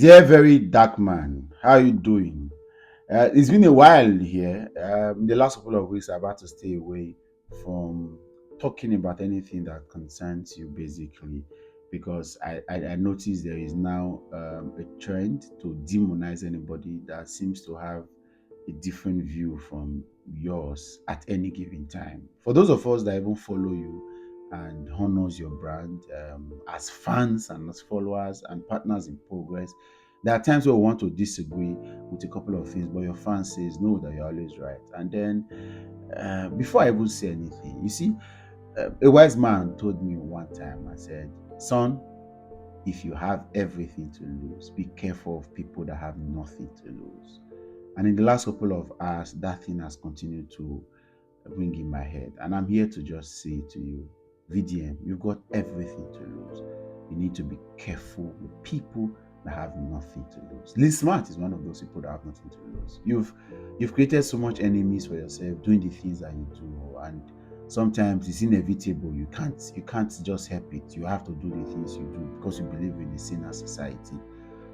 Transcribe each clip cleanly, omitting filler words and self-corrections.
Dear very dark man, how you doing? It's been a while here. In the last couple of weeks, I've had to stay away from talking about anything that concerns you, basically, because I noticed there is now a trend to demonize anybody that seems to have a different view from yours at any given time. For those of us that even follow you and honors your brand as fans and as followers and partners in progress, there are times where we want to disagree with a couple of things, but your fan says no, that you're always right. And then before I even say anything, you see, a wise man told me one time, I said, son, if you have everything to lose, be careful of people that have nothing to lose. And in the last couple of hours, that thing has continued to ring in my head. And I'm here to just say to you, VDM, you've got everything to lose. You need to be careful with people that have nothing to lose. Liz Smart is one of those people that have nothing to lose. You've created so much enemies for yourself doing the things that you do, and sometimes it's inevitable. You can't just help it. You have to do the things you do because you believe in the sinner society.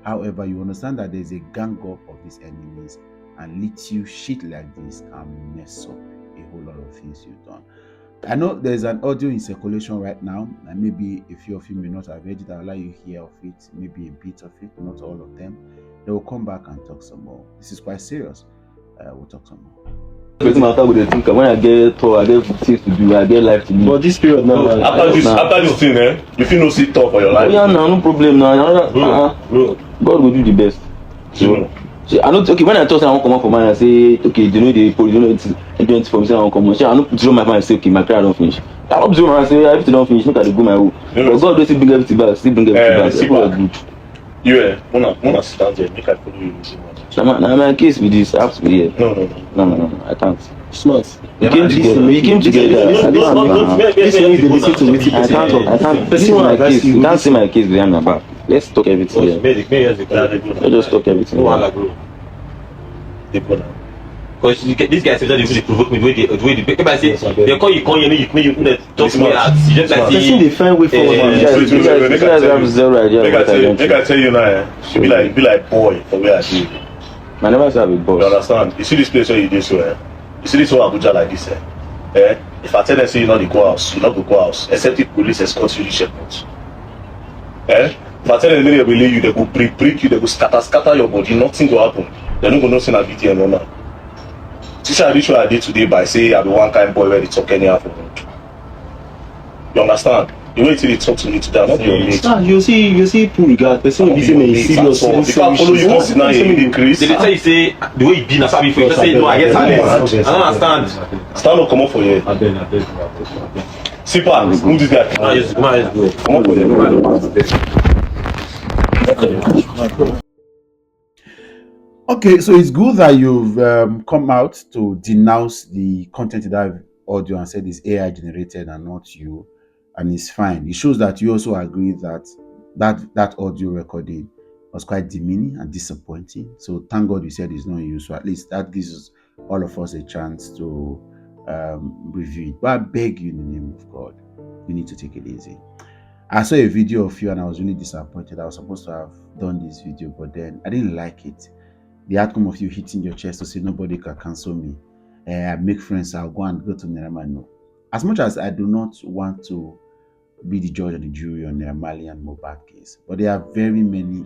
However, you understand that there's a gang up of these enemies, and little shit like this can mess up a whole lot of things you've done. I know there's an audio in circulation right now, and maybe a few of you may not have heard it. I'll allow you hear of it, maybe a bit of it, not all of them. They will come back and talk some more. This is quite serious. We'll talk some more. Doesn't matter what they think. When I get tour, I get things to do, I get life to live. But this period now, after this thing, if you no see tough for your life. Oh, yeah, no problem now. Bro. God will do the best. So I know. Okay, when I talk, I won't come up for mine. I say, okay, you know the police, you know it's agent for me. Say I won't come up. I don't put my mind. Say, okay, my career don't finish. I don't do my mind. Say everything don't finish. Make I go my way. But God don't still bring everything back. Still bring everything back. People are good. You wanna sit down there? Make I follow you. Now my case with this, I have to be here. No, I can't. smart. We came together. I can't. This is my case. You can't see my case behind my back. Let's talk everything here. Let's just talk everything. Because these guys say that they provoke me. The way they say they call you, you talk to me as you just like see they find way forward. You guys have zero idea. Make I tell you now, she be like boy for where I do. I never said a boss. You understand? You see this place where you do so, you see this whole Abuja like this, if I tell them say you not go house, you not go house, except if police escort you reach airport. If I tell them they believe you, they go break you, they go scatter your body, nothing will happen. They don't go no sin a VDM or not. This I reach where I did today by say I be one kind boy where they talk anyhow for me. You understand? The way they talk to me today, I'm not your mate. You see, poor regard. Person be saying he's serious. If I follow you once now, you increase. They tell you say the way you be na sabi for you. Just say no, I get talent. I don't understand. Stand up, come up for you. Simple, move this guy. Come up for you. Okay, so it's good that you've come out to denounce the content in that audio and said it's AI generated and not you, and it's fine. It shows that you also agree that that audio recording was quite demeaning and disappointing. So thank God you said it's not you. So at least that gives all of us a chance to review it. But I beg you in the name of God, you need to take it easy. I saw a video of you and I was really disappointed. I was supposed to have done this video, but then I didn't like it. The outcome of you hitting your chest to say nobody can cancel me. I make friends, I'll go to Nerama. No. As much as I do not want to be the judge and the jury on Nerama and Mohbad case, but there are very many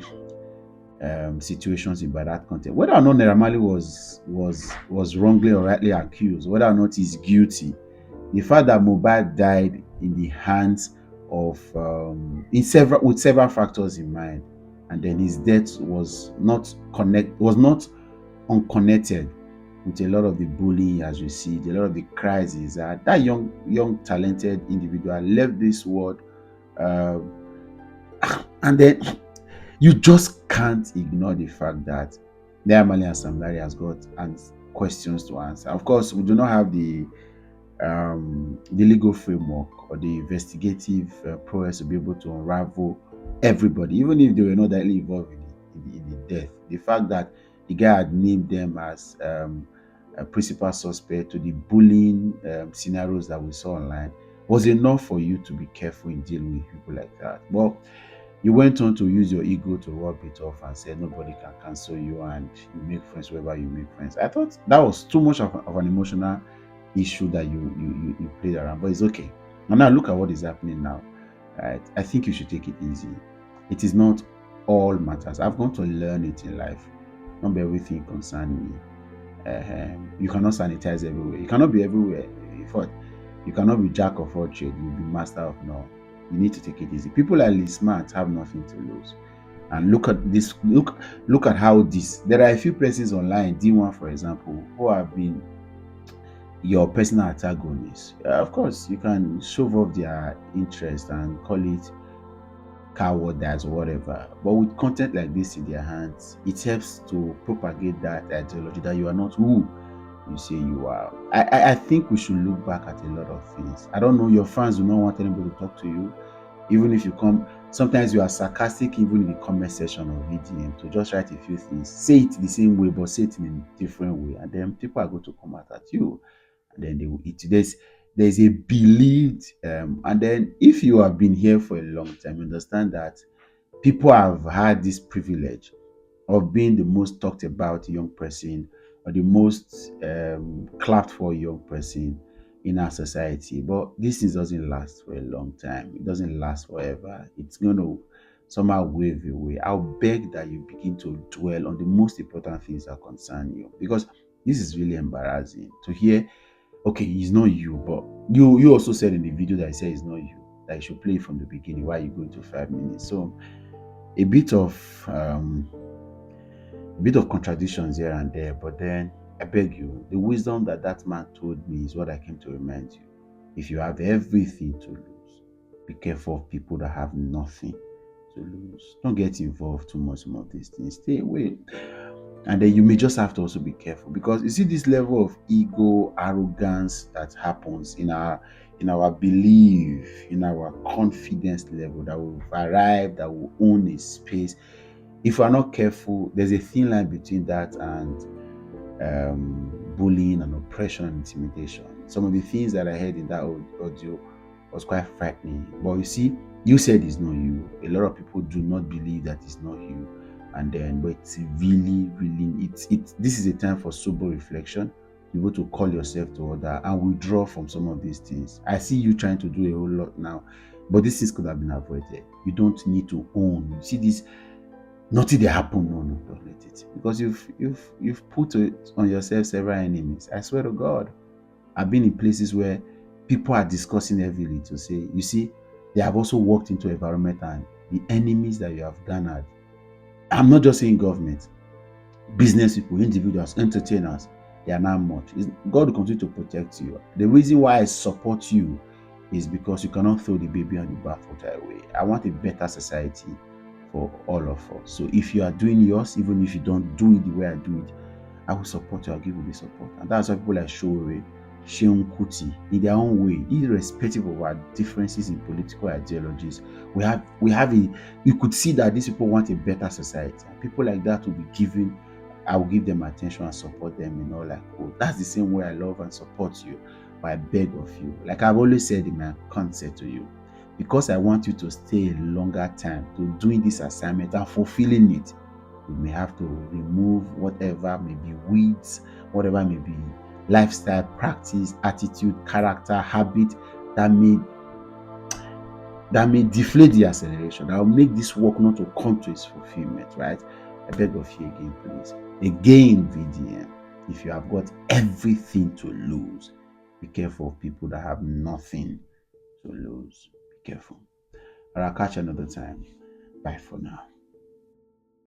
situations in by that context. Whether or not Nerama was wrongly or rightly accused, whether or not he's guilty, the fact that Mohbad died in the hands of with several factors in mind, and then his death was not unconnected with a lot of the bullying he has received, a lot of the crises that young talented individual left this world, and then you just can't ignore the fact that Naira and Sam Larry has got questions to answer. Of course, we do not have the legal framework or the investigative process to be able to unravel everybody, even if they were not directly involved in the death. The fact that the guy had named them as a principal suspect to the bullying scenarios that we saw online was enough for you to be careful in dealing with people like that. Well, You went on to use your ego to rub it off and say nobody can cancel you and you make friends wherever you make friends. I thought that was too much of an emotional issue that you played around, but it's okay. And now look at what is happening now. Right? I think you should take it easy. It is not all matters. I've gone to learn it in life. Not be everything concern me. You cannot sanitize everywhere. You cannot be everywhere. In fact, you cannot be jack of all trade. You'll be master of none. You need to take it easy. People like Lee Smart have nothing to lose. And look at this. Look at how this. There are a few persons online, D1 for example, who have been your personal antagonists. Of course, you can shove off their interest and call it cowardice or whatever. But with content like this in their hands, it helps to propagate that ideology that you are not who you say you are. I think we should look back at a lot of things. I don't know, your fans do not want anybody to talk to you. Even if you come, sometimes you are sarcastic even in the comment section of VDM to just write a few things. Say it the same way, but say it in a different way. And then people are going to come at you. And then they will eat. There's a believed and then if you have been here for a long time, you understand that people have had this privilege of being the most talked about young person or the most clapped for young person in our society. But this thing doesn't last for a long time. It doesn't last forever. It's going to somehow wave away. I'll beg that you begin to dwell on the most important things that concern you, because this is really embarrassing to hear. Okay, it's not you, but you also said in the video that I said it's not you, that you should play it from the beginning. Why you go into 5 minutes? So a bit of contradictions here and there, but then I beg you, the wisdom that that man told me is what I came to remind you. If you have everything to lose, be careful of people that have nothing to lose. Don't get involved too much in all these things. Stay away. And then you may just have to also be careful, because you see this level of ego, arrogance that happens in our belief, in our confidence level that we've arrived, that we own a space. If we're not careful, there's a thin line between that and bullying and oppression and intimidation. Some of the things that I heard in that audio was quite frightening. But you see, you said it's not you. A lot of people do not believe that it's not you. And then, but it's really, really, this is a time for sober reflection. You able to call yourself to order and withdraw from some of these things. I see you trying to do a whole lot now, but these things could have been avoided. You don't need to own. You see this, nothing they happen. No, don't let it, because you've put it on yourself several enemies. I swear to God, I've been in places where people are discussing heavily to say, you see, they have also walked into environment and the enemies that you have garnered. I'm not just saying government, business people, individuals, entertainers, they are not much. God will continue to protect you. The reason why I support you is because you cannot throw the baby on the bathwater away. I want a better society for all of us. So if you are doing yours, even if you don't do it the way I do it, I will support you. I'll give you the support. And that's why people like Shore, Sheun Kuti, in their own way, irrespective of our differences in political ideologies, we have a, you could see that these people want a better society. And people like that will be given, I will give them attention and support them in all like, oh, that's the same way I love and support you. But I beg of you, like I've always said in my concert to you, because I want you to stay a longer time to doing this assignment and fulfilling it, we may have to remove whatever may be weeds, whatever may be lifestyle, practice, attitude, character, habit that may deflate the acceleration, that will make this work not to come to its fulfillment, right? I beg of you again, please. Again, VDM, if you have got everything to lose, be careful of people that have nothing to lose. Be careful. I'll catch you another time. Bye for now.